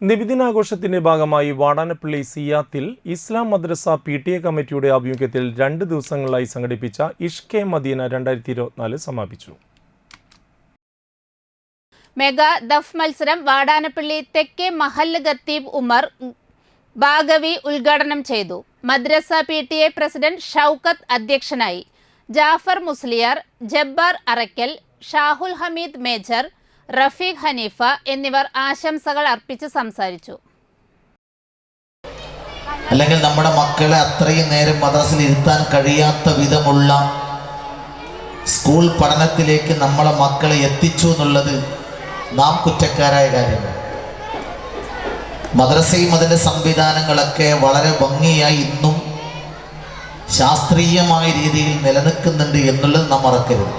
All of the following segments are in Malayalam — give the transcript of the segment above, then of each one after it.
നിബിദിനാഘോഷത്തിന്റെ ഭാഗമായി വാടാനപ്പള്ളി സിയാത്തിൽ ഇസ്ലാം മദ്രസ PTA കമ്മിറ്റിയുടെ ആഭിമുഖ്യത്തിൽ 2 ദിവസങ്ങളിലായി സംഘടിപ്പിച്ച ഇഷ്കെ മദീന 2024 സമാപിച്ചു. മെഗാ ദഫ് മത്സരം വാടാനപ്പള്ളി തെക്കേ മഹല്ല് ഖത്തീബ് ഉമർ ബാഗവി ഉദ്ഘാടനം ചെയ്തു. മദ്രസ PTA പ്രസിഡന്റ് ഷൗക്കത്ത് അധ്യക്ഷനായി. ജാഫർ മുസ്ലിയാർ, ജബ്ബാർ അറക്കൽ, ഷാഹുൽ ഹമീദ് മേജർ, റഫീഖ് ഹനീഫ എന്നിവർ ആശംസകൾ അർപ്പിച്ച് സംസാരിച്ചു. അല്ലെങ്കിൽ നമ്മുടെ മക്കളെ അത്രയും നേരം മദ്രസയിൽ ഇരുത്താൻ കഴിയാത്ത വിധമുള്ള സ്കൂൾ പഠനത്തിലേക്ക് നമ്മളെ മക്കളെ എത്തിച്ചു എന്നുള്ളത് നാം കുറ്റക്കാരായ കാര്യമാണ്. മദ്രസയും അതിൻ്റെ സംവിധാനങ്ങളൊക്കെ വളരെ ഭംഗിയായി ഇന്നും ശാസ്ത്രീയമായ രീതിയിൽ നിലനിൽക്കുന്നുണ്ട് എന്നുള്ളത് നാം മറക്കരുത്.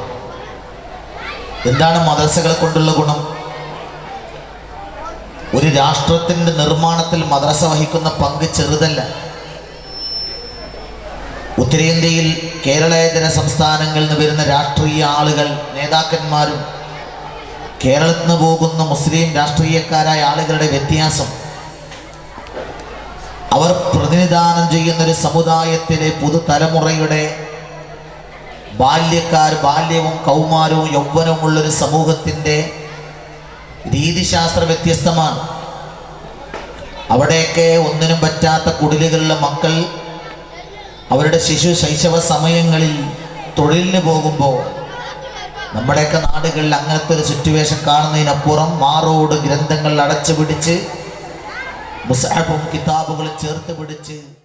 എന്താണ് മദ്രസകളെ കൊണ്ടുള്ള ഗുണം? ഒരു രാഷ്ട്രത്തിൻ്റെ നിർമ്മാണത്തിൽ മദ്രസ വഹിക്കുന്ന പങ്ക് ചെറുതല്ല. ഉത്തരേന്ത്യയിൽ കേരളേതര സംസ്ഥാനങ്ങളിൽ നിന്ന് വരുന്ന രാഷ്ട്രീയ ആളുകൾ, നേതാക്കന്മാരും കേരളത്തിൽ നിന്ന് പോകുന്ന മുസ്ലിം രാഷ്ട്രീയക്കാരായ ആളുകളുടെ വ്യത്യാസം, അവർ പ്രതിനിധാനം ചെയ്യുന്നൊരു സമുദായത്തിലെ പുതുതലമുറയുടെ ബാല്യവും കൗമാരവും യൗവനവുമുള്ളൊരു സമൂഹത്തിൻ്റെ രീതിശാസ്ത്ര വ്യത്യസ്തമാണ്. അവിടെയൊക്കെ ഒന്നിനും പറ്റാത്ത കുടിലുകളിലെ മക്കൾ അവരുടെ ശൈശവ സമയങ്ങളിൽ തൊഴിലിന് പോകുമ്പോൾ നമ്മുടെയൊക്കെ നാടുകളിൽ അങ്ങനത്തെ ഒരു സിറ്റുവേഷൻ കാണുന്നതിനപ്പുറം മാറോട് ഗ്രന്ഥങ്ങൾ അടച്ചു പിടിച്ച് മുസ്ഹഫും കിതാബുകളും ചേർത്ത് പിടിച്ച്